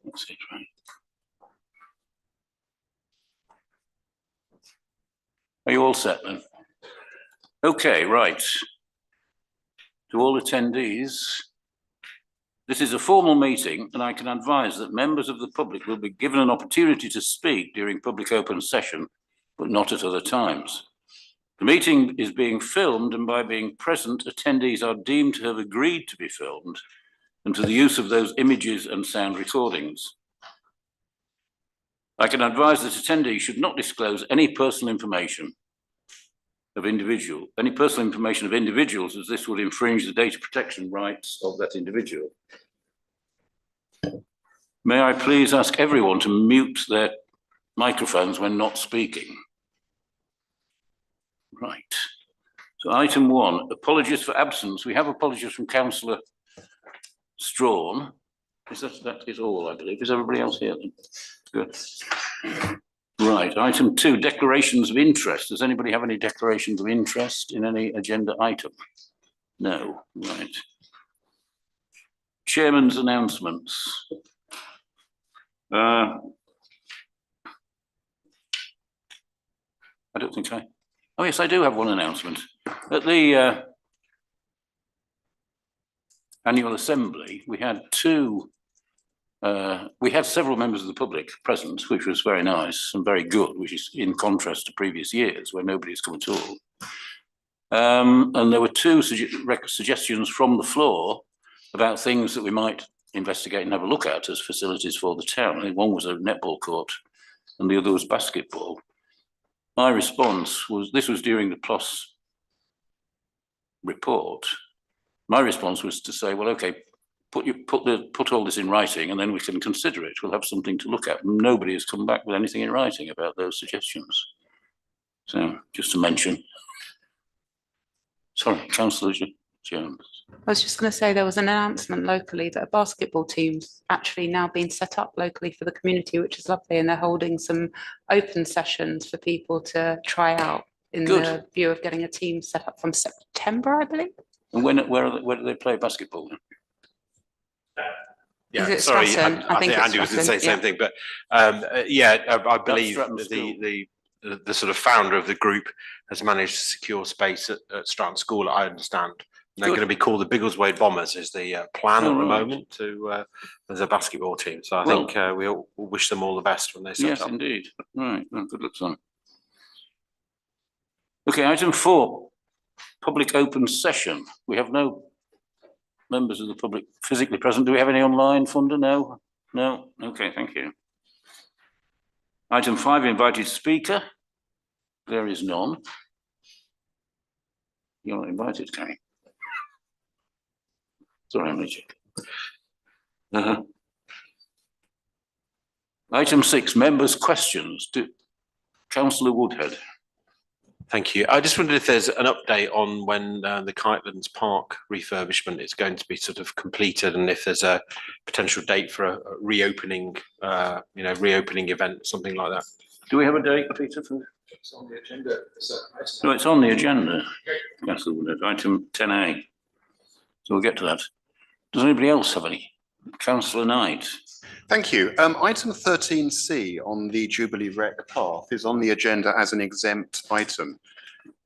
That's it, right. Are you all set then? Okay, right. To all attendees, this is a formal meeting, and I can advise that members of the public will be given an opportunity to speak during public open session, but not at other times. The meeting is being filmed, and by being present, attendees are deemed to have agreed to be filmed and to the use of those images and sound recordings. I can advise that attendees should not disclose any personal information of individuals, as this would infringe the data protection rights of that individual. May I please ask everyone to mute their microphones when not speaking? Right. So item 1, apologies for absence. We have apologies from Councillor Strawn. That is all, I believe. Is everybody else here then? Good. Right, item 2, declarations of interest. Does anybody have any declarations of interest in any agenda item? No, right. Chairman's announcements. I don't think oh yes, I do have one announcement. At the annual assembly, we had several members of the public present, which was very nice and very good, which is in contrast to previous years where nobody's come at all. And there were 2 suggestions from the floor about things that we might investigate and have a look at as facilities for the town. I think one was a netball court and the other was basketball. My response was, this was during the PLOS report. My response was to say, well, okay, put all this in writing and then we can consider it. We'll have something to look at. Nobody has come back with anything in writing about those suggestions. So just to mention. Sorry, Councillor Jones. I was just going to say there was an announcement locally that a basketball team's actually now been set up locally for the community, which is lovely, and they're holding some open sessions for people to try out in the view of getting a team set up from September, I believe. And where do they play basketball? Yeah, sorry, I think Andy was going to say the same thing, but yeah, I believe the sort of founder of the group has managed to secure space at Stratton School, I understand. And they're going to be called the Biggleswade Bombers is the plan at the moment to as a basketball team. So I think we all wish them all the best when they set up. Yes, indeed. Right, well, good luck, son. Okay, item 4, public open session. We have no members of the public physically present. Do we have any online, Funder? No? No? Okay, thank you. Item 5, invited speaker. There is none. You're not invited, Carrie. Sorry, I'm check. Item 6, members' questions. Councillor Woodhead. Thank you. I just wondered if there's an update on when the Kitelands Park refurbishment is going to be sort of completed, and if there's a potential date for a reopening, reopening event, something like that. Do we have a date, Peter? It's on the agenda. No, it's on the agenda. Councillor Woodhead, item 10A. So we'll get to that. Does anybody else have any? Councillor Knight. Thank you. Item 13C on the Jubilee Rec path is on the agenda as an exempt item.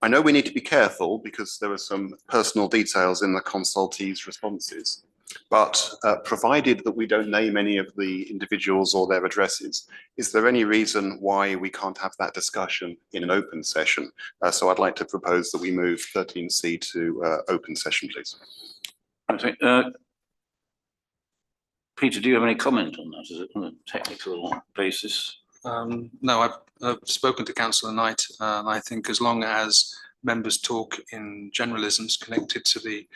I know we need to be careful because there are some personal details in the consultees' responses, but provided that we don't name any of the individuals or their addresses, is there any reason why we can't have that discussion in an open session? So I'd like to propose that we move 13C to open session, please. I think, Peter, do you have any comment on that? Is it on a technical basis? No, I've spoken to Councillor Knight, and I think as long as members talk in generalisms connected to the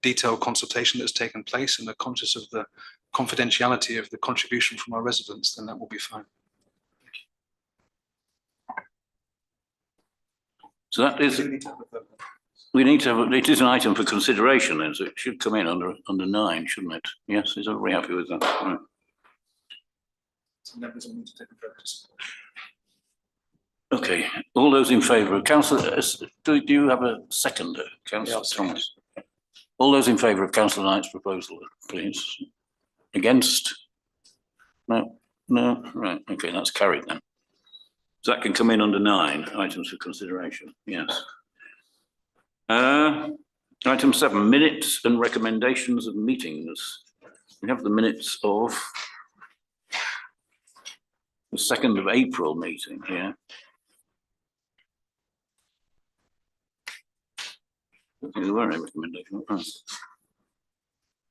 detailed consultation that's taken place and are conscious of the confidentiality of the contribution from our residents, then that will be fine. So that is. We need to have, it is an item for consideration then, so it should come in under 9, shouldn't it? Yes, is everybody happy with that? Right. Members will need to take a vote. Okay, all those in favour of Councillor, do you have a seconder, Councillor Thomas? All those in favour of Councillor Knight's proposal, please. Against? No, right, okay, that's carried then. So that can come in under 9 items for consideration, yes. Item 7, minutes and recommendations of meetings. We have the minutes of the 2nd of April meeting here. I think there were any recommendations.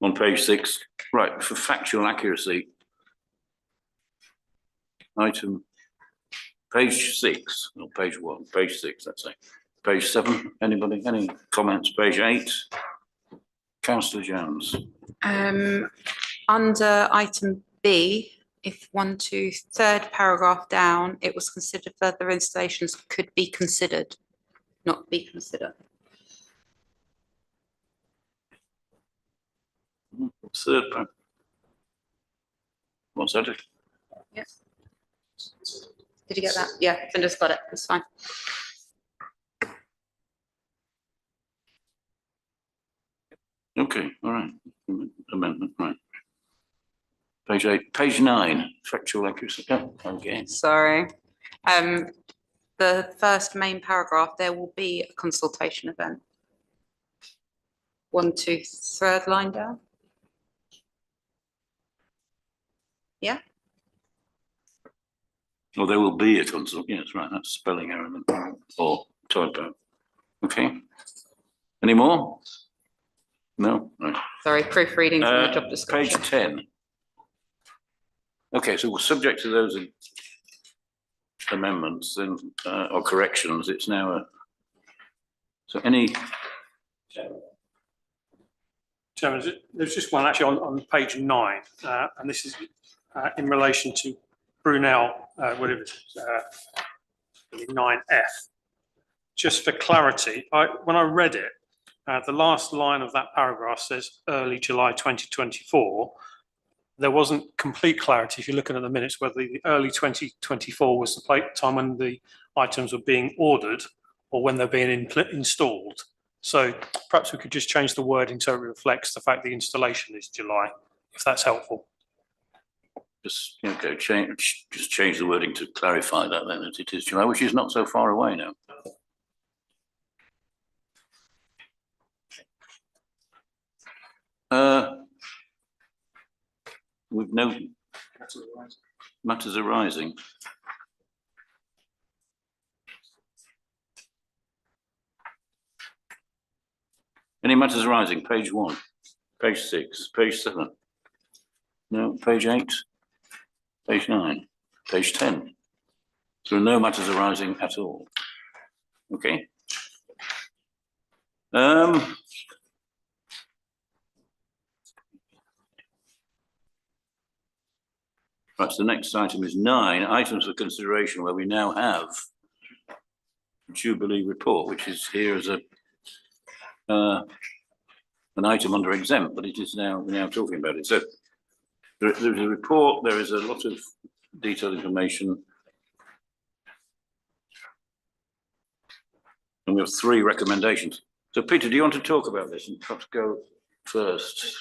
On page 6, right, for factual accuracy. Item, page 6, or page 1, page 6, let's say. Page 7, anybody, any comments? Page 8, Councillor Jones. Under item B, if 1 to 3rd paragraph down, it was considered further installations could be considered, not be considered. 3rd paragraph. What's that? Yes. Did you get that? Yeah, Cinder's got it, that's fine. Okay, all right. Amendment, right. Page 8, page 9, factual accuracy. Oh, okay. Sorry. The first main paragraph, there will be a consultation event. 1 to 3rd line down. Yeah. Well, there will be a consult. Yes, right. That's spelling error or typo. Okay. Any more? No. Right. Sorry, proofreading from the job description. Page 10. Okay, so we're subject to those amendments and or corrections. It's now a. So any. Chairman, there's just one actually on page 9, and this is in relation to Brunel, whatever it is, 9F. Just for clarity, when I read it, the last line of that paragraph says early July 2024. There wasn't complete clarity, if you're looking at the minutes, whether the early 2024 was the time when the items were being ordered or when they're being installed. So perhaps we could just change the wording so it reflects the fact the installation is July, if that's helpful. Just change the wording to clarify that then that it is July, which is not so far away now. With no matters arising. Any matters arising? Page 1, page 6, page 7. No, page 8, page 9, page 10. There are no matters arising at all. Okay. Right, so the next item is 9 items for consideration, where we now have Jubilee report, which is here as a an item under exempt, but it is now we're now talking about it. So there's a report. There is a lot of detailed information, and we have 3 recommendations. So Peter, do you want to talk about this and perhaps go first?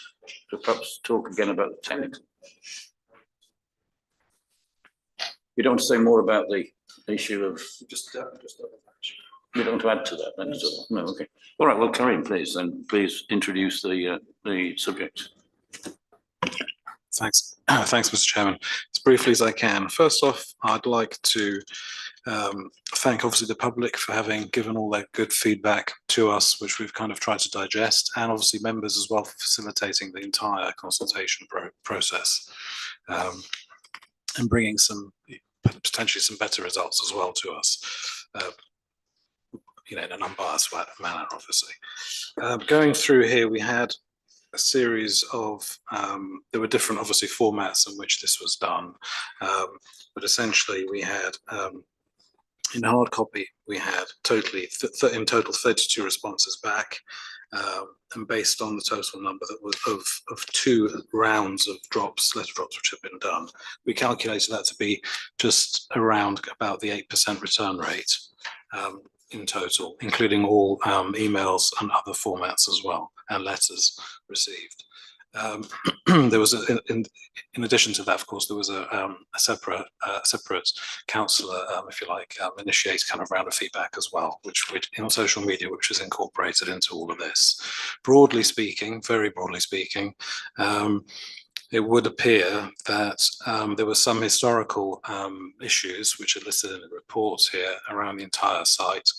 To perhaps talk again about the technical. You don't want to say more about the issue of just you don't want to add to that then? No, okay. All right, well, Karim, please, then please introduce the subject. Thanks. Thanks, Mr. Chairman. As briefly as I can. First off, I'd like to thank obviously the public for having given all their good feedback to us, which we've kind of tried to digest, and obviously members as well for facilitating the entire consultation process and bringing potentially some better results as well to us. In an unbiased manner, obviously. Going through here, we had a series of, there were different, obviously, formats in which this was done. But essentially, we had, in hard copy, we had in total 32 responses back. And based on the total number that was of 2 rounds of letter drops, which have been done, we calculated that to be just around about the 8% return rate. In total, including all emails and other formats as well, and letters received. There was in addition to that, of course, there was a separate councillor, if you like, initiated kind of round of feedback as well, which on social media, which was incorporated into all of this. Broadly speaking, very broadly speaking, it would appear that there were some historical issues which are listed in the reports here around the entire site,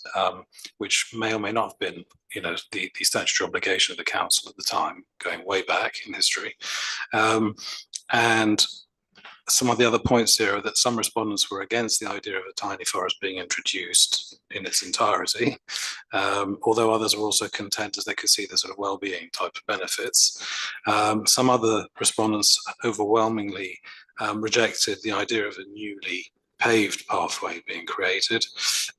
which may or may not have been, you know, the statutory obligation of the council at the time, going way back in history. And some of the other points here are that some respondents were against the idea of a tiny forest being introduced in its entirety, although others were also content as they could see the sort of well-being type of benefits. Some other respondents overwhelmingly rejected the idea of a newly paved pathway being created,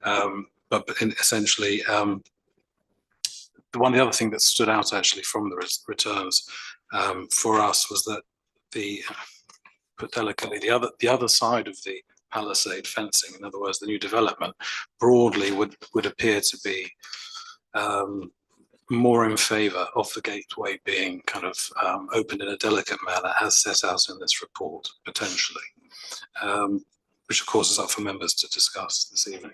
but essentially one of the other thing that stood out actually from the returns for us was that put delicately, the other side of the palisade fencing, in other words, the new development, broadly would appear to be more in favour of the gateway being kind of opened in a delicate manner, as set out in this report, potentially, which of course is up for members to discuss this evening.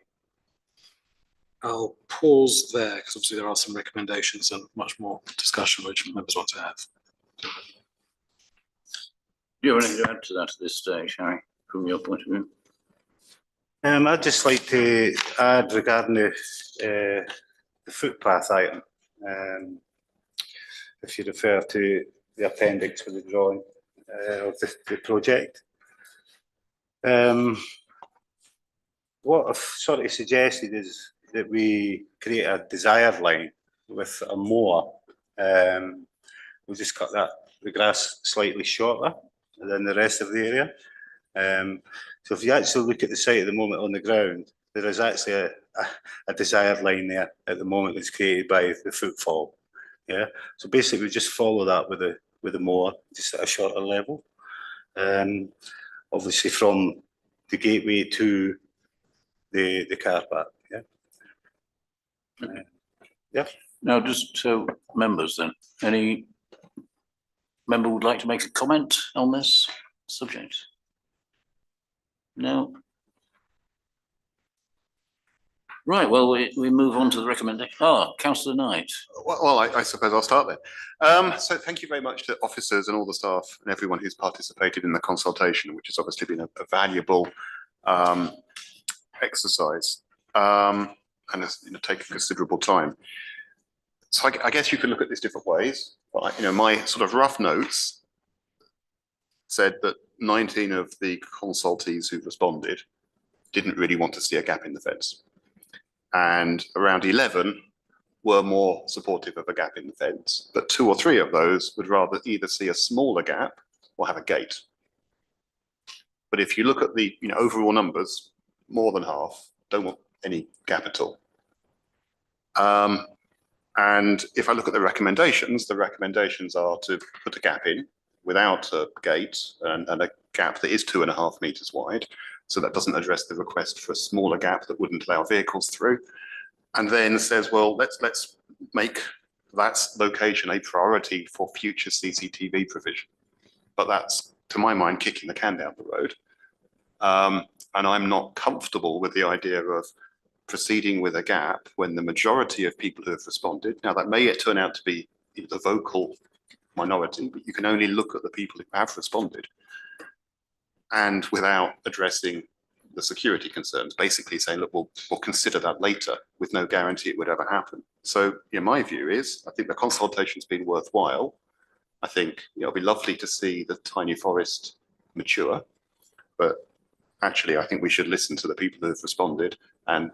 I'll pause there because obviously there are some recommendations and much more discussion which members want to have. Do you have anything to add to that at this stage, Harry, from your point of view? I'd just like to add regarding the footpath item. If you refer to the appendix for the drawing of the project. What I've sort of suggested is that we create a desired line with a mower. We'll just cut the grass slightly shorter than the rest of the area. So if you actually look at the site at the moment on the ground, there is actually a desired line there at the moment that's created by the footfall. Yeah. So basically we just follow that with a mower, just at a shorter level. Obviously from the gateway to the car park. Yeah. Yeah. Now, just so members then, any member would like to make a comment on this subject? No? Right, well, we move on to the recommendation. Councillor Knight. Well, I suppose I'll start then. So thank you very much to officers and all the staff and everyone who's participated in the consultation, which has obviously been a valuable exercise and has taken considerable time. So I guess you could look at this different ways. But my sort of rough notes said that 19 of the consultees who responded didn't really want to see a gap in the fence. And around 11 were more supportive of a gap in the fence, but 2 or 3 of those would rather either see a smaller gap or have a gate. But if you look at the overall numbers, more than half don't want any gap at all. And if I look at the recommendations are to put a gap in without a gate and a gap that is 2.5 meters wide. So that doesn't address the request for a smaller gap that wouldn't allow vehicles through. And then says, well, let's make that location a priority for future CCTV provision. But that's, to my mind, kicking the can down the road. And I'm not comfortable with the idea of proceeding with a gap when the majority of people who have responded, now that may yet turn out to be the vocal minority, but you can only look at the people who have responded and without addressing the security concerns, basically saying, look, we'll consider that later with no guarantee it would ever happen. So my view is, I think the consultation's been worthwhile. I think it'll be lovely to see the tiny forest mature, but actually I think we should listen to the people who have responded and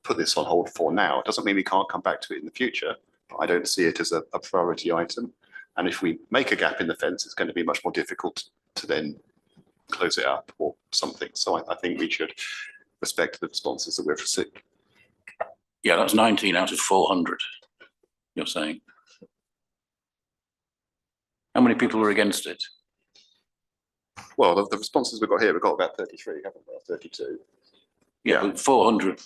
put this on hold for now. It doesn't mean we can't come back to it in the future, but I don't see it as a priority item. And if we make a gap in the fence, it's going to be much more difficult to then close it up or something. So I think we should respect the responses that we've received. Yeah, that's 19 out of 400, you're saying. How many people are against it? Well, the responses we've got here, we've got about 33, haven't we? 32. Yeah, 400.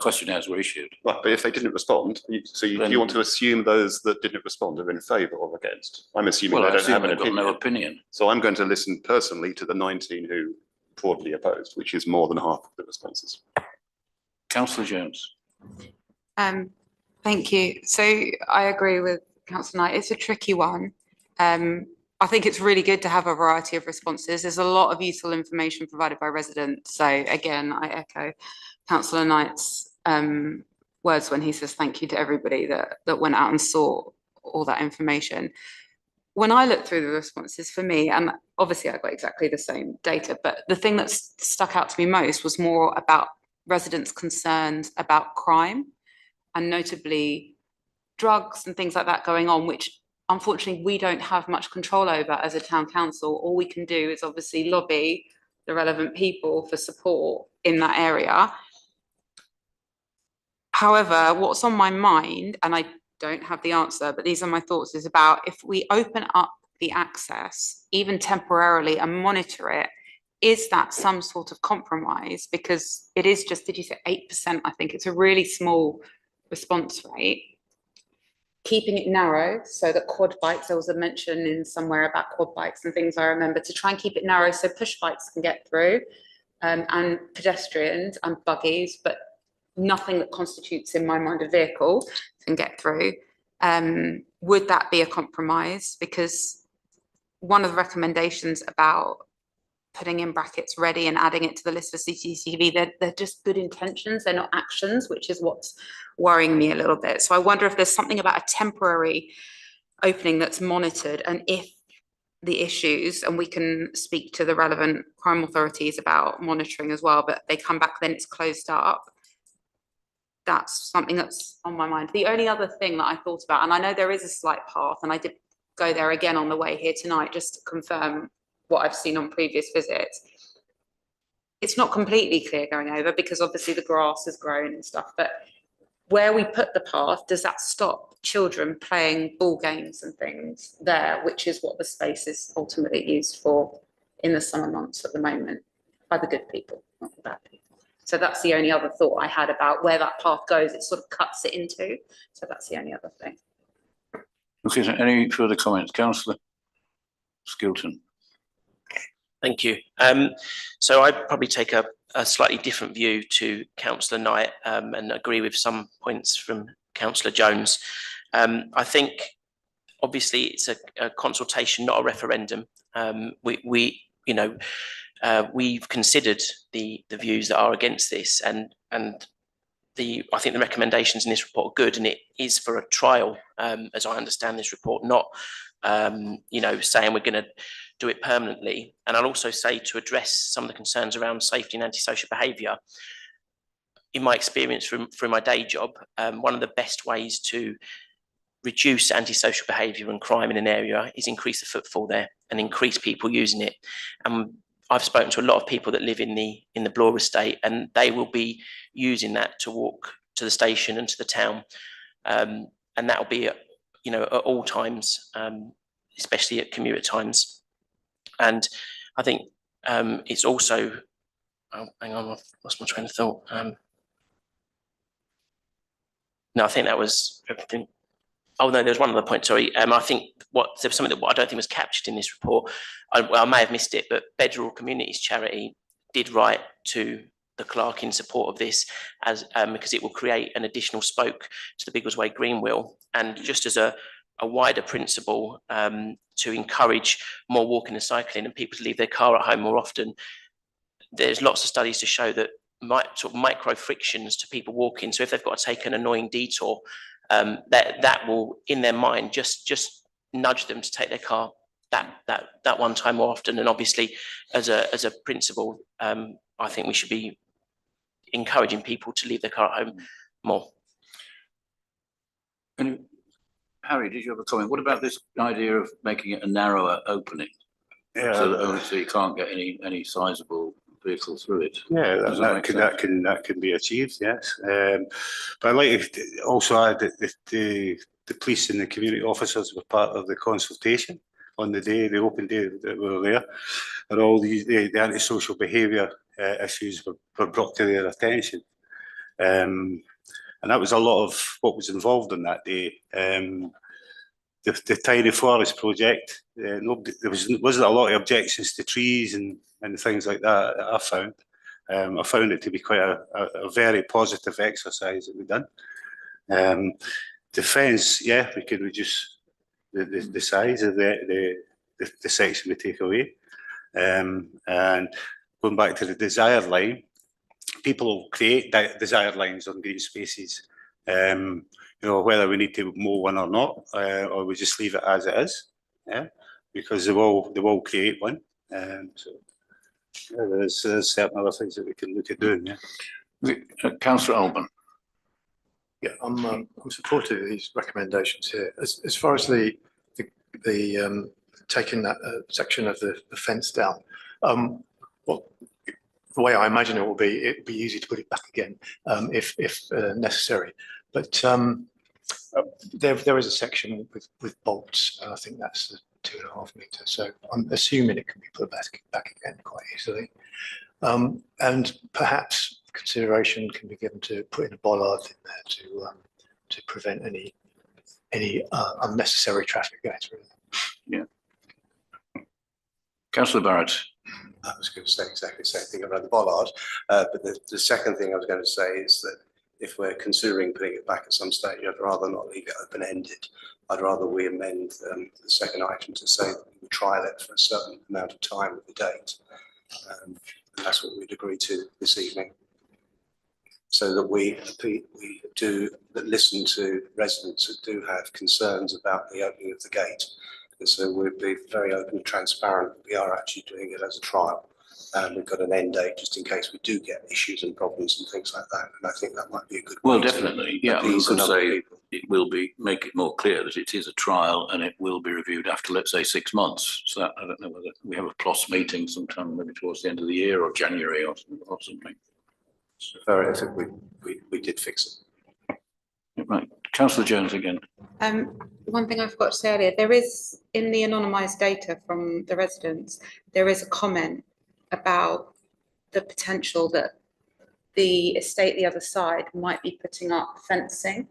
questionnaires were issued. Right, but if they didn't respond, you want to assume those that didn't respond are in favour or against? I'm assuming Well, they I don't assume have an they've got opinion. no opinion. So I'm going to listen personally to the 19 who broadly opposed, which is more than half of the responses. Councillor Jones. Thank you. So I agree with Councillor Knight. It's a tricky one. I think it's really good to have a variety of responses. There's a lot of useful information provided by residents. So again, I echo Councillor Knight's words when he says thank you to everybody that went out and saw all that information. When I looked through the responses, for me, and obviously I got exactly the same data, but the thing that stuck out to me most was more about residents' concerns about crime, and notably drugs and things like that going on, which unfortunately we don't have much control over as a town council. All we can do is obviously lobby the relevant people for support in that area. However, what's on my mind, and I don't have the answer, but these are my thoughts, is about if we open up the access, even temporarily, and monitor it, is that some sort of compromise? Because it is just, did you say 8%? I think it's a really small response rate. Keeping it narrow so that quad bikes, there was a mention in somewhere about quad bikes and things I remember, to try and keep it narrow so push bikes can get through, and pedestrians and buggies, but nothing that constitutes in my mind a vehicle can get through. Would that be a compromise? Because one of the recommendations about putting in brackets ready and adding it to the list for CCTV, they're just good intentions, they're not actions, which is what's worrying me a little bit. So I wonder if there's something about a temporary opening that's monitored, and if the issues, and we can speak to the relevant crime authorities about monitoring as well, but they come back, then it's closed up. That's something that's on my mind. The only other thing that I thought about, and I know there is a slight path, and I did go there again on the way here tonight, just to confirm what I've seen on previous visits. It's not completely clear going over because obviously the grass has grown and stuff, but where we put the path, does that stop children playing ball games and things there, which is what the space is ultimately used for in the summer months at the moment, by the good people, not the bad people. So that's the only other thought I had about where that path goes. It sort of cuts it into. So that's the only other thing. Okay, so any further comments? Councillor Skilton. Thank you. So I'd probably take a slightly different view to Councillor Knight, and agree with some points from Councillor Jones. I think obviously it's a consultation, not a referendum. We've considered the views that are against this, and I think the recommendations in this report are good, and it is for a trial, as I understand this report, not saying we're going to do it permanently. And I'll also say, to address some of the concerns around safety and antisocial behaviour, in my experience through my day job, one of the best ways to reduce antisocial behaviour and crime in an area is increase the footfall there and increase people using it. And I've spoken to a lot of people that live in the Bloor estate, and they will be using that to walk to the station and to the town, and that will be at all times, especially at commuter times. And I think it's also, hang on, I've lost my train of thought. No, I think that was everything. Oh no, there's one other point, sorry. I think there was something that I don't think was captured in this report. I may have missed it, but Bedroll Communities Charity did write to the clerk in support of this, as because it will create an additional spoke to the Biggleswade Green Wheel, and just as a wider principle, to encourage more walking and cycling and people to leave their car at home more often. There's lots of studies to show that sort of micro frictions to people walking. So if they've got to take an annoying detour, that will, in their mind, just nudge them to take their car that one time more often. And obviously, as a principle, I think we should be encouraging people to leave their car at home more. Harry, did you have a comment? What about this idea of making it a narrower opening? Yeah. So you can't get any sizable vehicle through it? Yeah, that can be achieved, yes. But I'd like to also add that the police and the community officers were part of the consultation on the open day that we were there, and all the antisocial behaviour issues were brought to their attention. And that was a lot of what was involved in that day. The Tidy Forest project, nobody, wasn't a lot of objections to trees and things like that I found. I found it to be quite a very positive exercise that we've done. The fence, yeah, we could reduce the size of the section we take away. And going back to the desired line, people will create desired lines on green spaces. You know, whether we need to mow one or not, or we just leave it as it is, yeah, because they will create one. So yeah, there's certain other things that we can look at doing. Yeah. Councillor Alban. Yeah, I'm supportive of these recommendations here. As far as the taking that section of the fence down, well, the way I imagine it will be, it'd be easy to put it back again if necessary. But there is a section with bolts, and I think that's the 2.5 metre. So I'm assuming it can be put back again quite easily. And perhaps consideration can be given to putting a bollard in there to prevent any unnecessary traffic going through. Yeah. Councillor Barrett. I was going to say exactly the same thing about the bollard, but the second thing I was going to say is that if we're considering putting it back at some stage, I'd rather not leave it open-ended. I'd rather we amend the second item to say that we would trial it for a certain amount of time with the date. And that's what we'd agree to this evening. So that we do listen to residents that do have concerns about the opening of the gate. And so we'd be very open and transparent. We are actually doing it as a trial. We've got an end date just in case we do get issues and problems and things like that. And I think that might be a good way. Well, definitely, yeah. I mean, we could say it will be, make it more clear that it is a trial and it will be reviewed after, let's say, 6 months. So I don't know whether we have a PLOS meeting sometime maybe towards the end of the year or January or something. So I think we did fix it. Right, Councillor Jones again. One thing I forgot to say earlier, there is in the anonymised data from the residents, there is a comment about the potential that the estate the other side might be putting up fencing,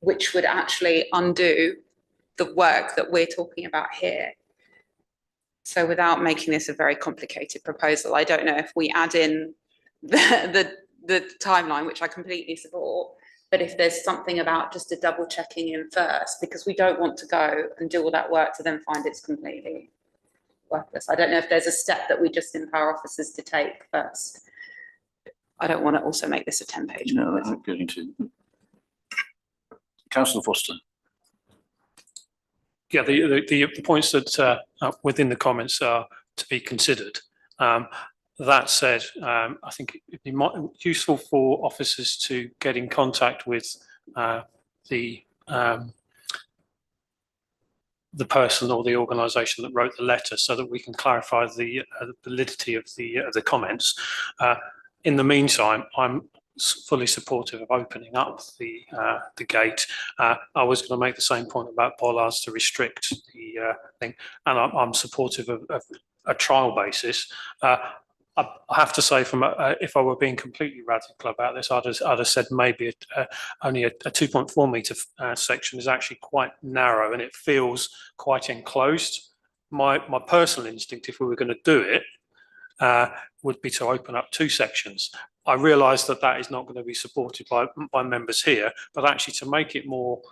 which would actually undo the work that we're talking about here. So without making this a very complicated proposal, I don't know if we add in the timeline, which I completely support, but if there's something about just a double checking in first, because we don't want to go and do all that work to then find it's completely worthless. I don't know if there's a step that we just empower officers to take first. I don't want to also make this a 10-page. No, that's not going to. Councillor Foster. Yeah, the points that are within the comments are to be considered. That said, I think it'd be useful for officers to get in contact with the person or the organisation that wrote the letter, so that we can clarify the validity of the comments. In the meantime, I'm fully supportive of opening up the gate. I was going to make the same point about bollards to restrict the thing, and I'm supportive of a trial basis. I have to say, from if I were being completely radical about this, I'd have said maybe only a 2.4 metre section is actually quite narrow and it feels quite enclosed. My personal instinct, if we were going to do it, would be to open up 2 sections. I realise that is not going to be supported by members here, but actually to make it more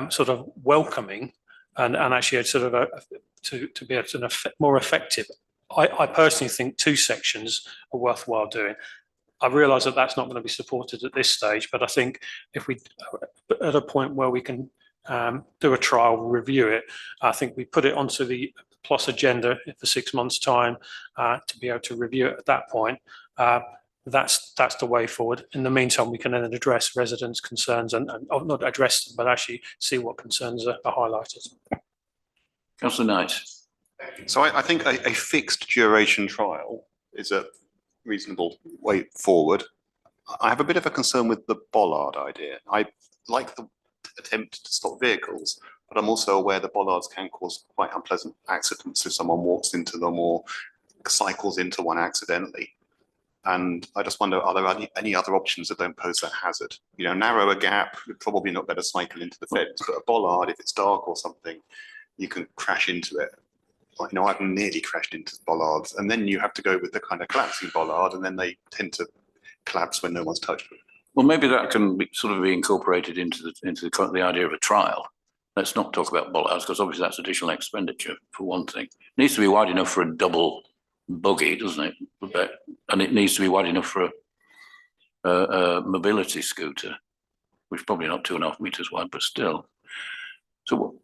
sort of welcoming and actually sort of to be more effective. I personally think 2 sections are worthwhile doing. I realise that that's not going to be supported at this stage, but I think if we at a point where we can do a trial, review it, I think we put it onto the PLOS agenda for 6 months' time to be able to review it at that point. That's the way forward. In the meantime, we can then address residents' concerns and not address them, but actually see what concerns are highlighted. Councillor Knight. So I think a fixed duration trial is a reasonable way forward. I have a bit of a concern with the bollard idea. I like the attempt to stop vehicles, but I'm also aware that bollards can cause quite unpleasant accidents if someone walks into them or cycles into one accidentally. And I just wonder, are there any other options that don't pose that hazard? You know, narrow a gap, you're probably not better cycle into the fence, but a bollard, if it's dark or something, you can crash into it. Like, you know, I've nearly crashed into bollards, and then you have to go with the kind of collapsing bollard, and then they tend to collapse when no one's touched them. Well, maybe that can be sort of be incorporated into the idea of a trial. Let's not talk about bollards, because obviously that's additional expenditure for one thing. It needs to be wide enough for a double buggy, doesn't it? And it needs to be wide enough for a mobility scooter, which is probably not 2.5 meters wide, but still. So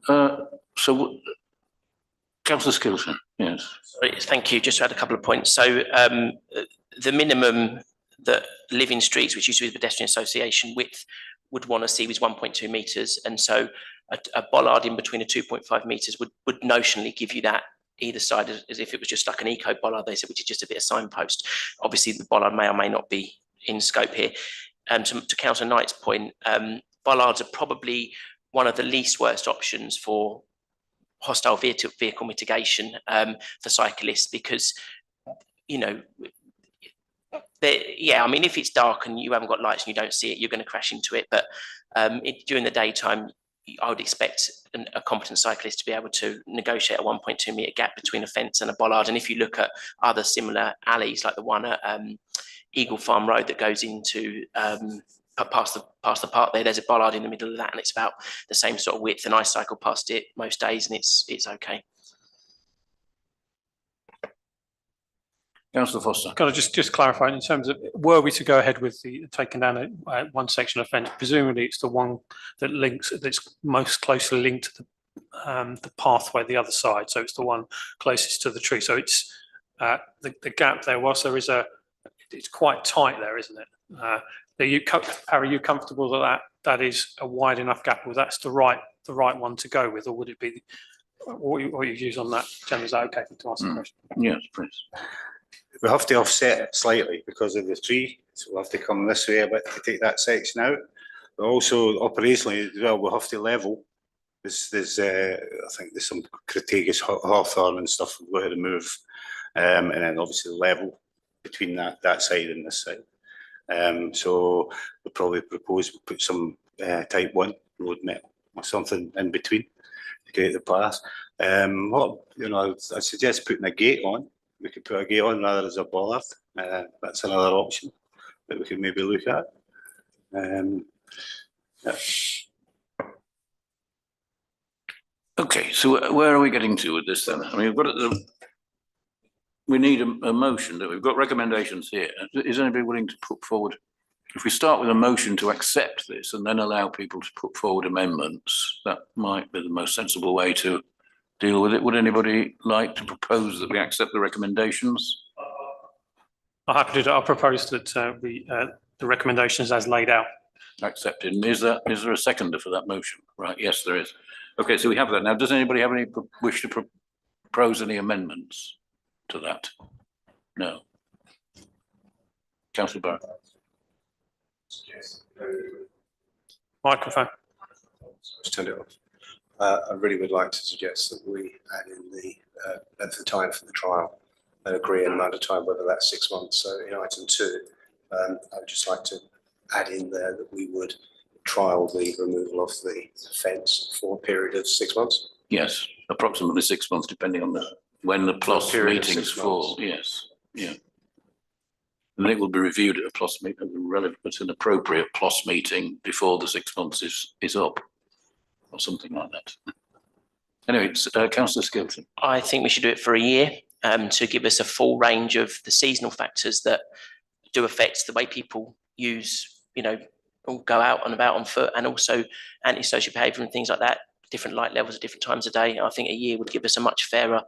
Councillor Skilton, yes. Sorry, thank you. Just to add a couple of points. So the minimum that Living Streets, which used to be the pedestrian association width, would want to see was 1.2 meters, and so a bollard in between a 2.5 meters would notionally give you that either side, as if it was just like an eco bollard, they said, which is just a bit of signpost. Obviously, the bollard may or may not be in scope here. To Councillor Knight's point, bollards are probably one of the least worst options for hostile vehicle mitigation for cyclists, because, you know, yeah, I mean, if it's dark and you haven't got lights and you don't see it, you're going to crash into it. But during the daytime, I would expect a competent cyclist to be able to negotiate a 1.2 metre gap between a fence and a bollard. And if you look at other similar alleys, like the one at Eagle Farm Road that goes into past the park there's a bollard in the middle of that, and it's about the same sort of width. And I cycle past it most days, and it's okay. Councillor Foster. Can I just clarify in terms of, were we to go ahead with the taking down one section of fence, presumably it's the one that links, that's most closely linked to the pathway the other side, so it's the one closest to the tree. So it's the gap there, whilst there is it's quite tight there, isn't it? Harry, are you comfortable that is a wide enough gap, or that's the right one to go with, or would it be what you use on that? Jen, is that okay to ask the question? Yes, please. We have to offset it slightly because of the tree, so we'll have to come this way a bit to take that section out. But also operationally as well, we'll have to level. There's I think there's some Crataegus hawthorn and stuff we've got to remove, and then obviously level between that side and this side. So we'll probably propose we put some type 1 road metal or something in between to create the path. What, you know, I suggest putting a gate on. We could put a gate on rather than a bollard. That's another option that we could maybe look at. Yeah. Okay, so where are we getting to with this then? I mean, we need a motion that we've got recommendations here. Is anybody willing to put forward? If we start with a motion to accept this and then allow people to put forward amendments, that might be the most sensible way to deal with it. Would anybody like to propose that we accept the recommendations? I'm happy to do that. I'll propose that the recommendations as laid out. Accepted. Is there a seconder for that motion? Right, yes, there is. Okay, so we have that. Now, does anybody have any wish to propose any amendments to that? No. Councillor Barrett. Microphone. Let's turn it off. I really would like to suggest that we add in the length of time for the trial and agree an amount of time, whether that's 6 months. So in item 2, I would just like to add in there that we would trial the removal of the fence for a period of 6 months. Yes, approximately 6 months, depending on when the PLOS meetings fall. Yes, yeah. And it will be reviewed at a PLOS meeting, at an appropriate PLOS meeting before the 6 months is up, or something like that. Anyway, Councillor Skilton. I think we should do it for a year to give us a full range of the seasonal factors that do affect the way people use, you know, go out and about on foot, and also antisocial behaviour and things like that, different light levels at different times of day. I think a year would give us a much fairer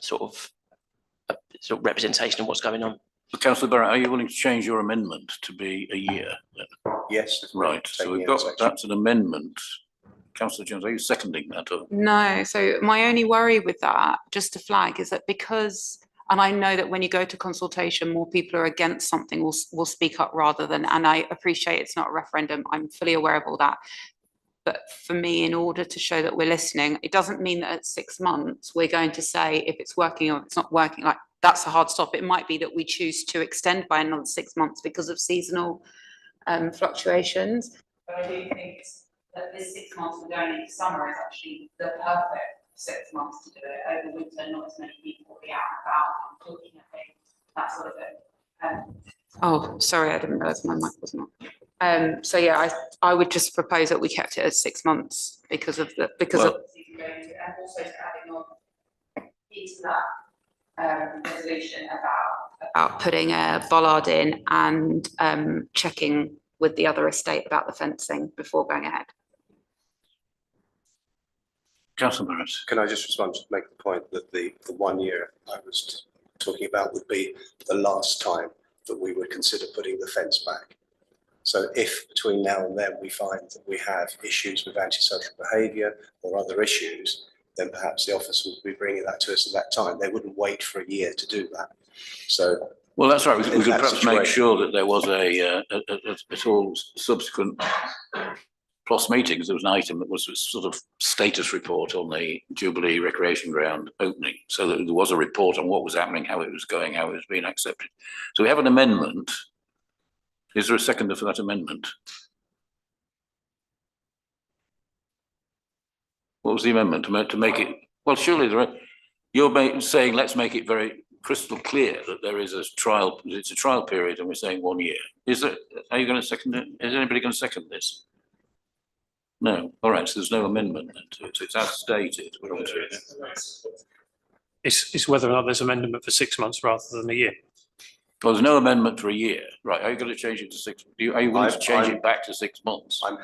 sort of representation of what's going on. So, Councillor Barrett, are you willing to change your amendment to be a year? Yes. Right, so we've got, that's an amendment. Councillor Jones, are you seconding that? Or? No, so my only worry with that, just to flag, is that because, and I know that when you go to consultation, more people are against something will speak up rather than, and I appreciate it's not a referendum, I'm fully aware of all that. But for me, in order to show that we're listening, it doesn't mean that at 6 months, we're going to say if it's working or if it's not working. Like, that's a hard stop. It might be that we choose to extend by another 6 months because of seasonal fluctuations. But I do think that this 6 months we're going into summer is actually the perfect 6 months to do it. Over winter, not as many people will be out and about and looking at things, that sort of thing. Oh, sorry, I didn't realise my mic was not. So yeah, I would just propose that we kept it at 6 months because of the season going into, and also adding on into that resolution about putting a bollard in and checking with the other estate about the fencing before going ahead. Councillor Barrett. Can I just respond to make the point that the 1 year I was talking about would be the last time that we would consider putting the fence back. So if between now and then we find that we have issues with antisocial behaviour or other issues, then perhaps the office would be bringing that to us at that time. They wouldn't wait for a year to do that. So. Well, that's right. We could perhaps make sure that there was at all subsequent PLOS meetings, there was an item that was a sort of status report on the Jubilee Recreation Ground opening. So that there was a report on what was happening, how it was going, how it was being accepted. So we have an amendment. Is there a seconder for that amendment? What was the amendment? To make it, well, surely you're saying let's make it very crystal clear that there is a trial, it's a trial period and we're saying 1 year. Are you going to second it? Is anybody going to second this? No. All right, so there's no amendment then to it. It's as stated. It's whether or not there's amendment for 6 months rather than a year. Well, there's no amendment for a year. Right, are you going to change it to 6? Are you willing to change it back to 6 months? I'm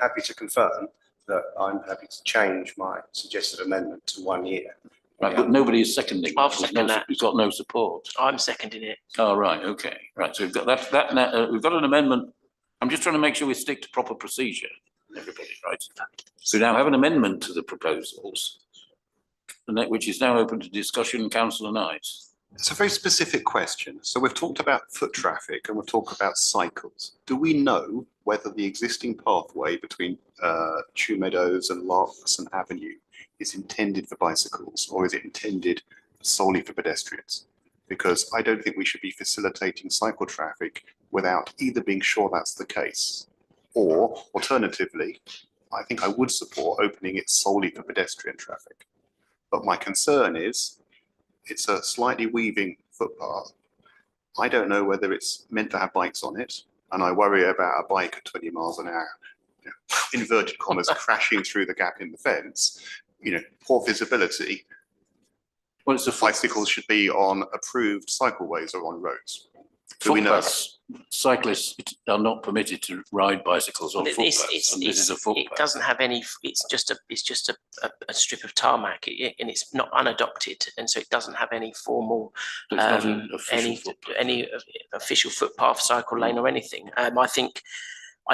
happy to confirm that I'm happy to change my suggested amendment to 1 year. Right, but nobody is seconding. I'll second that. It's got no support. I'm seconding it. Oh, right, okay. Right, so we've got that we've got an amendment. I'm just trying to make sure we stick to proper procedure, everybody, right? So we now have an amendment to the proposals, which is now open to discussion. Councillor Knight. It's a very specific question. So we've talked about foot traffic and we've talked about cycles. Do we know whether the existing pathway between Chew Meadows and Larkson Avenue is intended for bicycles or is it intended solely for pedestrians? Because I don't think we should be facilitating cycle traffic without either being sure that's the case, or alternatively, I think I would support opening it solely for pedestrian traffic. But my concern is it's a slightly weaving footpath. I don't know whether it's meant to have bikes on it, and I worry about a bike at 20 miles an hour, you know, inverted commas, crashing through the gap in the fence, you know, poor visibility. Well, it's bicycles should be on approved cycleways or on roads. Do we know that? Cyclists are not permitted to ride bicycles on footpaths, and this is a footpath. It doesn't have any. It's just a strip of tarmac, and it's not unadopted, and so it doesn't have any formal, any official footpath, cycle lane, or anything. I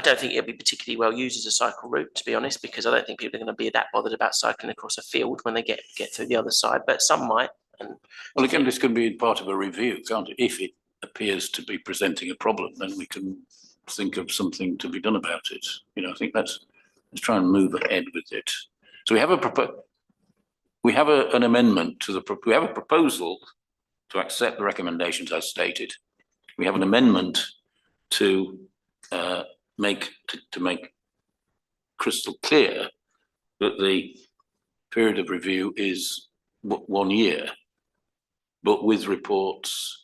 don't think it'll be particularly well used as a cycle route, to be honest, because I don't think people are going to be that bothered about cycling across a field when they get through the other side. But some might. Well, again, this can be part of a review, can't it? If it appears to be presenting a problem, then we can think of something to be done about it. You know, I think let's try and move ahead with it. So we have an amendment to we have a proposal to accept the recommendations as stated. We have an amendment to make crystal clear that the period of review is 1 year, but with reports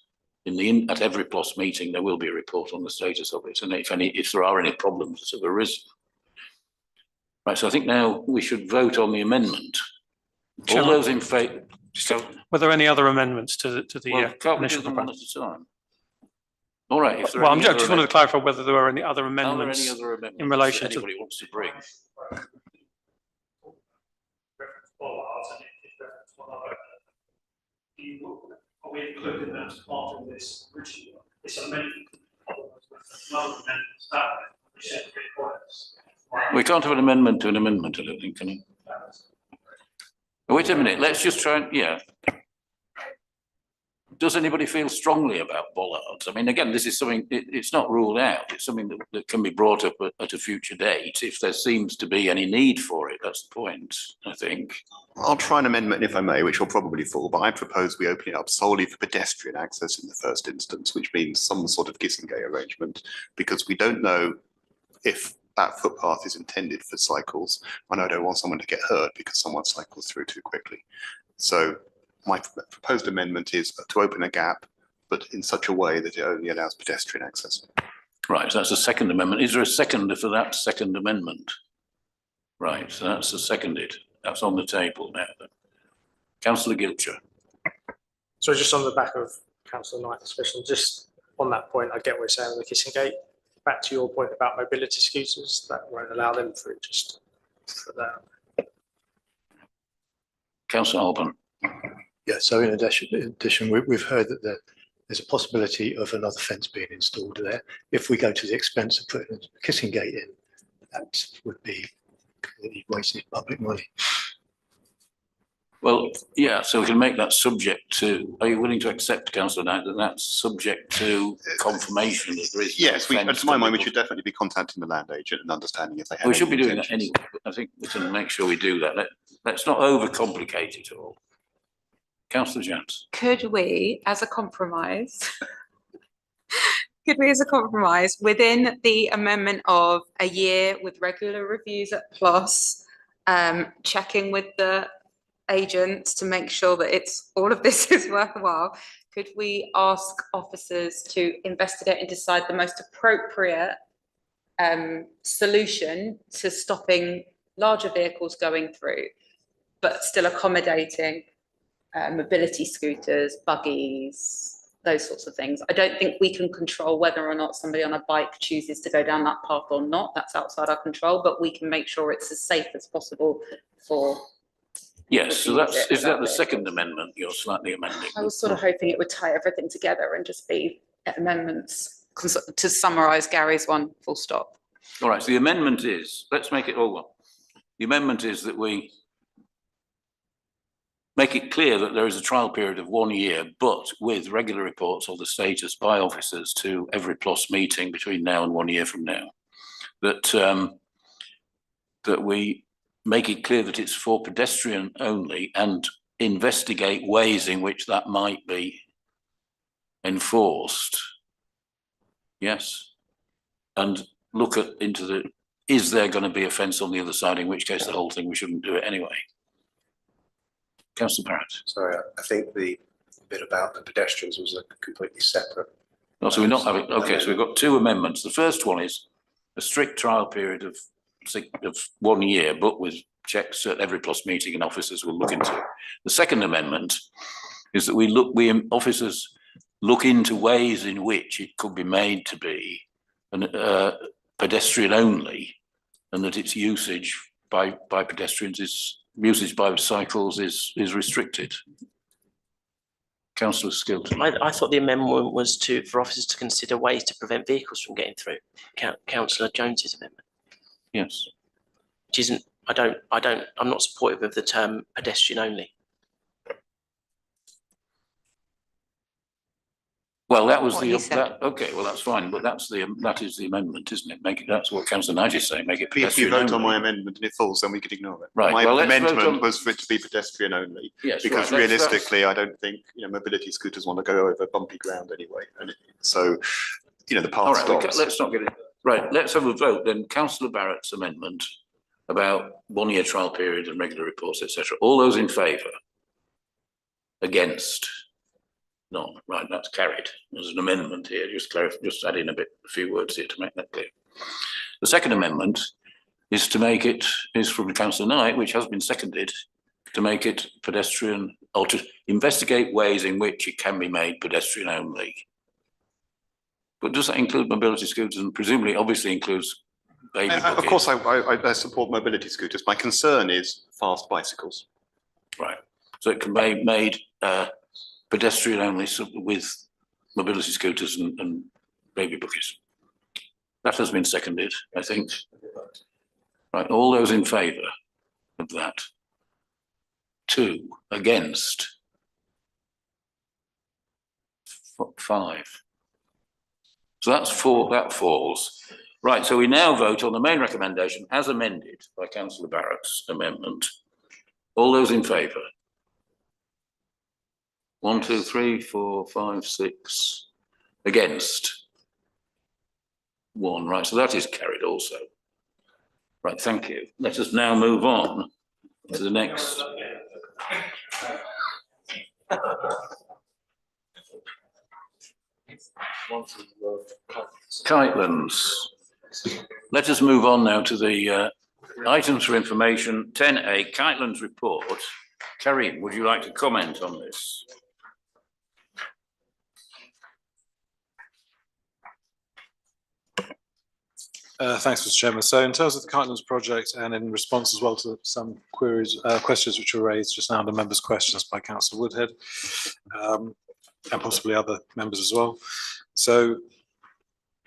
at every PLOS meeting, there will be a report on the status of it, and if there are any problems that have arisen. Right, so I think now we should vote on the amendment. All those in favour. Were there any other amendments to the can't we do them one at a time? All right. Well, I just wanted to clarify whether there were any other amendments in relation to anybody wants to bring. Are we including that as part of this amendment? We can't have an amendment to an amendment, I don't think, can you? Wait a minute, let's just try and, yeah. does anybody feel strongly about bollards? I mean, again, this is something, it's not ruled out. It's something that can be brought up at a future date if there seems to be any need for it. That's the point, I think. I'll try an amendment if I may, which will probably fall, but I propose we open it up solely for pedestrian access in the first instance, which means some sort of kissing gate arrangement, because we don't know if that footpath is intended for cycles, and I don't want someone to get hurt because someone cycles through too quickly. So my proposed amendment is to open a gap, but in such a way that it only allows pedestrian access. Right, so that's the second amendment. Is there a seconder for that second amendment? Right, so that's the seconded. That's on the table now. Councillor Gilcher. So just on the back of Councillor Knight's question, just on that point, I get what you're saying with the kissing gate. Back to your point about mobility scooters, that won't allow them through, just for that. Councillor Alban. Yeah, so in addition, we've heard that there's a possibility of another fence being installed there. If we go to the expense of putting a kissing gate in, that would be completely wasted public money. Well, yeah, so we can make that subject to, are you willing to accept, Councillor Knight, that that's subject to confirmation that there is? Yes, to my mind, we should definitely be contacting the land agent and understanding if they have. We should be doing that anyway, but I think we can make sure we do that. Let's not overcomplicate it all. Councillor Jans. Could we, as a compromise, within the amendment of a year with regular reviews at PLOS, checking with the agents to make sure that all of this is worthwhile, could we ask officers to investigate and decide the most appropriate solution to stopping larger vehicles going through, but still accommodating mobility scooters, buggies, those sorts of things? I don't think we can control whether or not somebody on a bike chooses to go down that path or not. That's outside our control, but we can make sure it's as safe as possible for. Yes, so is that the second amendment you're slightly amending? I was sort of hoping it would tie everything together and just be amendments to summarise Gary's one, full stop. All right, so the amendment is, let's make it all one. The amendment is that we make it clear that there is a trial period of 1 year, but with regular reports of the status by officers to every PLOS meeting between now and 1 year from now. That we make it clear that it's for pedestrian only and investigate ways in which that might be enforced. Yes. And look is there going to be a fence on the other side, in which case the whole thing, we shouldn't do it anyway. Councillor Barrett. Sorry, I think the bit about the pedestrians was a completely separate. Oh, so we're not having, okay, so we've got two amendments. The first one is a strict trial period of 1 year, but with checks at every PLOS meeting, and officers will look into it. The second amendment is that officers look into ways in which it could be made to be pedestrian only, and that its usage by pedestrians usage by cycles is restricted. Councillor Skilton. I thought the amendment was for officers to consider ways to prevent vehicles from getting through. Councillor Jones's amendment. Yes. Which isn't, I'm not supportive of the term pedestrian only. Well, that was okay, well, that's fine, but that is the amendment, isn't it? That's what Councillor Knight is saying, make it pedestrian only. If you vote on my amendment and it falls, then we could ignore it. Right. My amendment was for it to be pedestrian only. Yes, because realistically, I don't think, mobility scooters want to go over bumpy ground anyway. And so, the path stops. Let's not get it. Right, let's have a vote then. Councillor Barrett's amendment about 1 year trial period and regular reports, etc. All those in favour? Against? None. Right, that's carried. There's an amendment here, just add in a few words here to make that clear. The second amendment is from Councillor Knight, which has been seconded, to make it pedestrian, or to investigate ways in which it can be made pedestrian only. But does that include mobility scooters, and presumably obviously includes baby buggies? Of course, I support mobility scooters. My concern is fast bicycles. Right. So it can be made pedestrian only with mobility scooters and baby buggies. That has been seconded, I think. Right. All those in favour of that? 2 against. 5. So that's 4, that falls. Right, so we now vote on the main recommendation as amended by councillor Barrett's amendment. All those in favour? 1, 2, 3, 4, 5, 6. Against? 1. Right, so that is carried also. Right, thank you. Let us now move on to the next. Kitelands. Let us move on now to the items for information. 10A, Kitelands report. Karim, would you like to comment on this? Thanks, Mr. Chairman. So in terms of the Kitelands project and in response as well to some queries, questions which were raised just now, the members' questions by Councillor Woodhead and possibly other members as well. So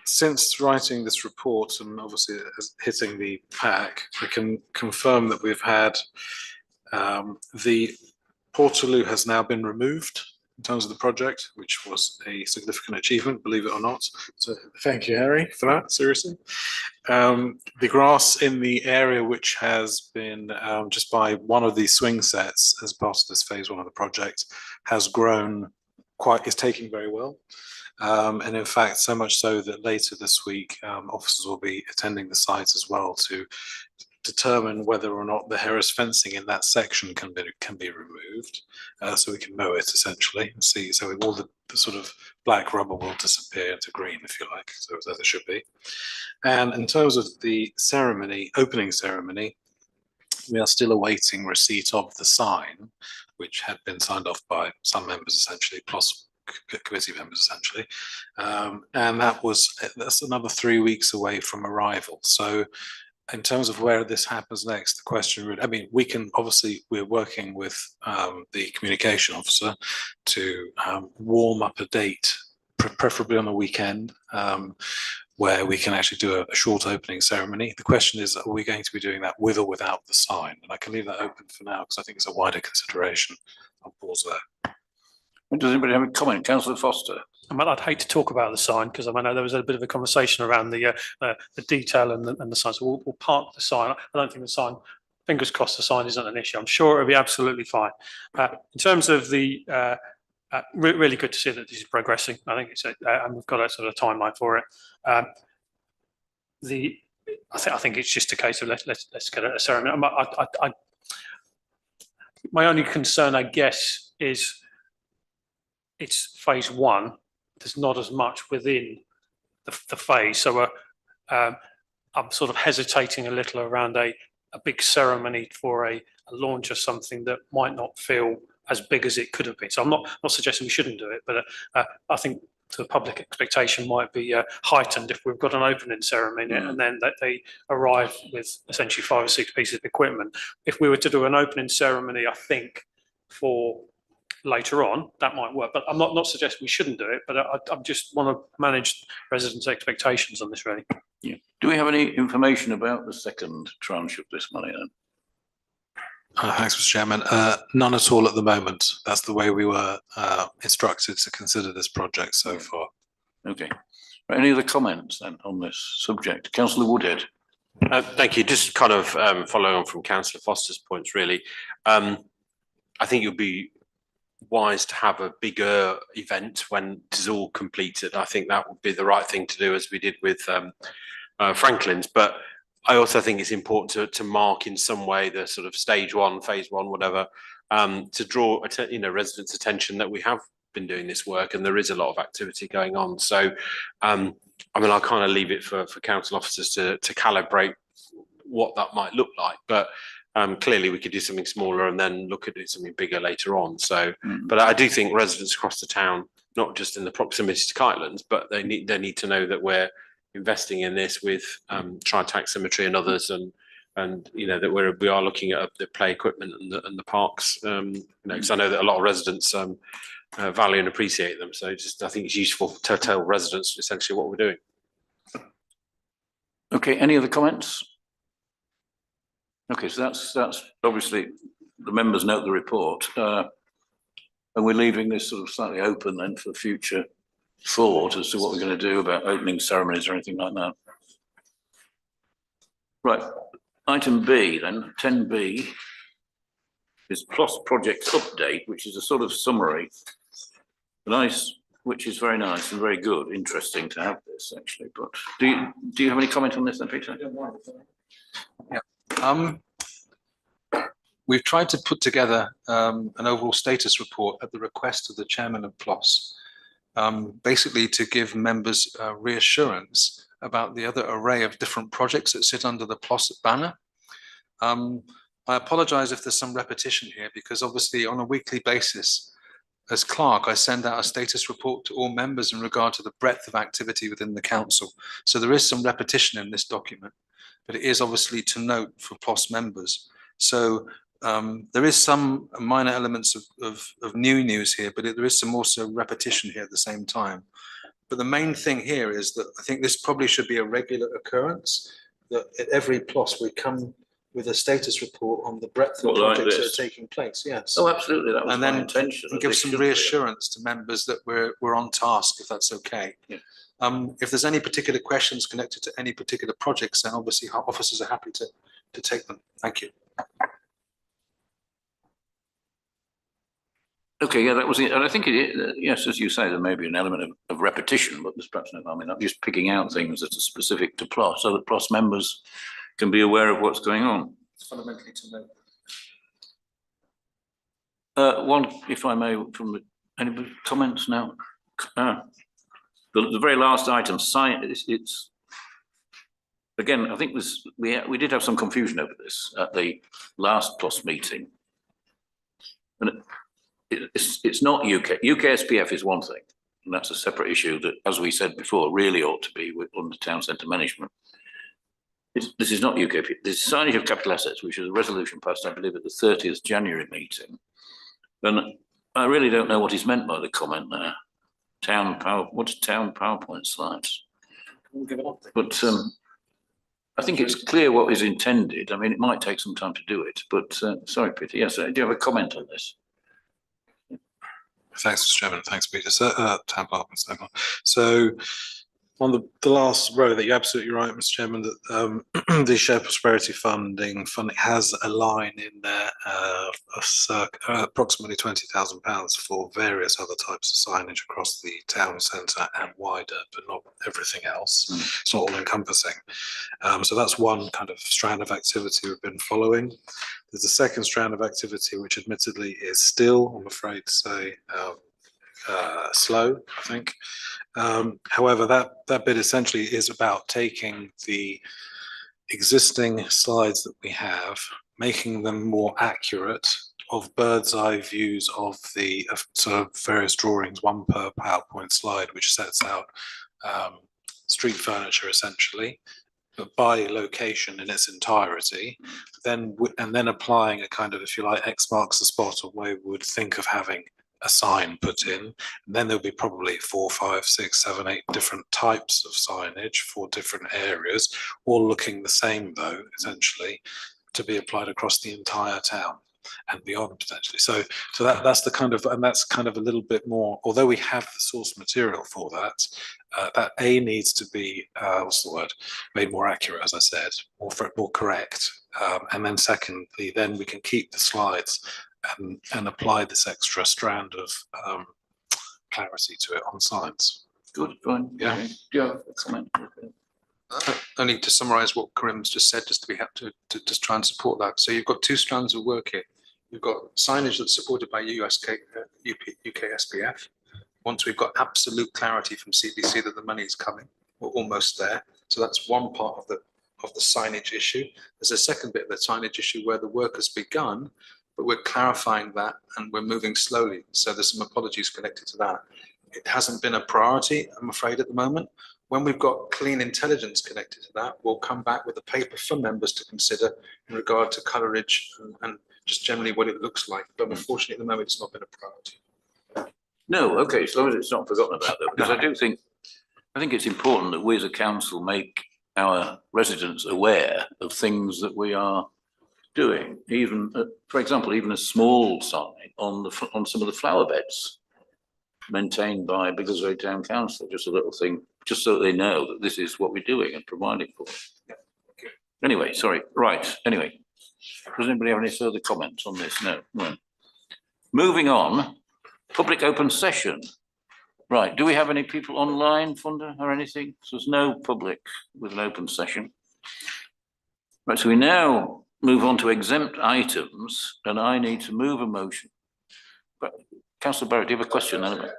since writing this report and obviously hitting the pack, we can confirm that we've had the Portaloo has now been removed in terms of the project, which was a significant achievement, believe it or not. So thank you, Harry, for that, seriously. The grass in the area which has been just by one of these swing sets as part of this phase 1 of the project has grown is taking very well. And in fact, so much so that later this week, officers will be attending the site as well to determine whether or not the Harris fencing in that section can be removed, so we can mow it essentially and see. So all the sort of black rubber will disappear into green, if you like, so as it should be. And in terms of the ceremony, opening ceremony, we are still awaiting receipt of the sign, which had been signed off by some members, essentially, PLOS committee members, essentially, and that's another 3 weeks away from arrival. So in terms of where this happens next, the question really, I mean, we can obviously, we're working with the communication officer to warm up a date, preferably on a weekend, where we can actually do a short opening ceremony. The question is, are we going to be doing that with or without the sign? And I can leave that open for now because I think it's a wider consideration. I'll pause there. Does anybody have a comment? Councillor Foster. I'd hate to talk about the sign because I know there was a bit of a conversation around the detail and the sign. So we'll park the sign. I don't think the sign, fingers crossed, the sign isn't an issue. I'm sure it'll be absolutely fine. In terms of the, really good to see that this is progressing. I think it's and we've got a sort of timeline for it. I think it's just a case of let's get a ceremony. My only concern, I guess, is it's phase 1. There's not as much within the phase. So I'm sort of hesitating a little around a big ceremony for a launch of something that might not feel as big as it could have been. So I'm not suggesting we shouldn't do it, but I think the public expectation might be heightened if we've got an opening ceremony and then that they arrive with essentially 5 or 6 pieces of equipment. If we were to do an opening ceremony, I think for later on, that might work, but I'm not suggesting we shouldn't do it, but I just want to manage residents' expectations on this, really. Yeah. Do we have any information about the second tranche of this money then? Thanks, Mr. Chairman. None at all at the moment. That's the way we were instructed to consider this project so far. Okay. Right, any other comments then on this subject? Councillor Woodhead. Thank you. Just kind of following on from Councillor Foster's points, really. I think you'll be wise to have a bigger event when it is all completed. I think that would be the right thing to do, as we did with Franklin's. But I also think it's important to mark in some way the sort of stage 1, phase 1, whatever, to draw residents' attention that we have been doing this work and there is a lot of activity going on. So, I mean, I'll kind of leave it for council officers to calibrate what that might look like. But clearly we could do something smaller and then look at doing something bigger later on. So, but I do think residents across the town, not just in the proximity to Kitelands, but they need to know that we're investing in this with Tritax Cemetery and others, and you know that we are looking at the play equipment and the parks. Because I know that a lot of residents value and appreciate them. So I think it's useful to tell residents essentially what we're doing. Okay. Any other comments? Okay, so that's obviously the members note the report, and we're leaving this sort of slightly open then for future thought as to what we're going to do about opening ceremonies or anything like that. Right, item B then, 10B is PLOS project update, which is a sort of summary. Nice, which is very nice and very good, interesting to have this actually, but do you have any comment on this then, Peter? Yeah. We've tried to put together an overall status report at the request of the chairman of PLOS, basically to give members reassurance about the other array of different projects that sit under the PLOS banner. I apologise if there's some repetition here, because obviously on a weekly basis, as clerk, I send out a status report to all members in regard to the breadth of activity within the council. So there is some repetition in this document, but it is obviously to note for PLOS members. So there is some minor elements of new news here, but there is some also repetition here at the same time. But the main thing here is that I think this probably should be a regular occurrence, that at every PLOS we come with a status report on the breadth of projects that are taking place. Yes. Oh, absolutely. That was my intention. And give some reassurance to members that we're on task, if that's okay. Yeah. If there's any particular questions connected to any particular projects, then obviously our officers are happy to take them. Thank you. Okay, yeah, that was it. And I think yes, as you say, there may be an element of repetition, but there's perhaps no harm in that. Just picking out things that are specific to PLOS, so that PLOS members can be aware of what's going on. It's fundamentally to know. One, if I may, from anybody comments now? The very last item, it's again, I think we did have some confusion over this at the last PLOS meeting. And it's not UK SPF is one thing, and that's a separate issue that, as we said before, really ought to be under town centre management. This is not UKP. This is signage of capital assets, which is a resolution passed, I believe, at the 30th January meeting. And I really don't know what is meant by the comment there. What's town PowerPoint slides? But I think it's clear what is intended. I mean, it might take some time to do it, but sorry, Peter. Yes, do you have a comment on this? Thanks, Mr. Chairman. Thanks, Peter. So, town PowerPoint. So on the last row, that you're absolutely right, Mr. Chairman, that the Shared Prosperity funding has a line in there of approximately £20,000 for various other types of signage across the town centre and wider, but not everything else. It's not all encompassing. So that's one kind of strand of activity we've been following. There's a second strand of activity, which admittedly is still, I'm afraid to say, slow, I think. However, that bit essentially is about taking the existing slides that we have, making them more accurate, of bird's eye views of the sort of various drawings, one per PowerPoint slide, which sets out street furniture essentially, but by location in its entirety, and then applying a kind of, if you like, X marks the spot, or way we would think of having a sign put in. And then there'll be probably 4, 5, 6, 7, 8 different types of signage for different areas, all looking the same though, essentially, to be applied across the entire town and beyond potentially. So that's the kind of, and that's kind of a little bit more, although we have the source material for that, that needs to be, what's the word, made more accurate, as I said, more correct. And then secondly, then we can keep the slides and apply this extra strand of clarity to it on signs. Good, fine. Yeah. Okay. Do you have a comment? Only to summarise what Karim's just said, just to be happy to just try and support that. So you've got two strands of work here. You've got signage that's supported by UK SPF. Once we've got absolute clarity from CBC that the money is coming, we're almost there. So that's one part of the signage issue. There's a second bit of the signage issue where the work has begun, but we're clarifying that and we're moving slowly. So there's some apologies connected to that. It hasn't been a priority, I'm afraid, at the moment. When we've got clean intelligence connected to that, we'll come back with a paper for members to consider in regard to colourage and just generally what it looks like. But unfortunately, at the moment, it's not been a priority. No, okay, as long as it's not forgotten about though, because I think it's important that we as a council make our residents aware of things that we are doing. Even, for example, even a small sign on some of the flower beds. maintained by Biggleswade Town Council, just a little thing, just so they know that this is what we're doing and providing for. Anyway, sorry, right, anyway. Does anybody have any further comments on this? No, no. Moving on, public open session. Right, do we have any people online, Funda, or anything? So there's no public with an open session. Right, so we now move on to exempt items, and I need to move a motion. But Councillor Barrett, do you have a question then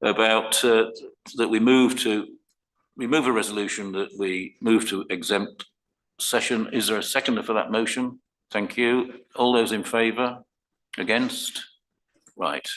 about that we move a resolution that we move to exempt session? Is there a seconder for that motion? Thank you. All those in favour? Against? Right.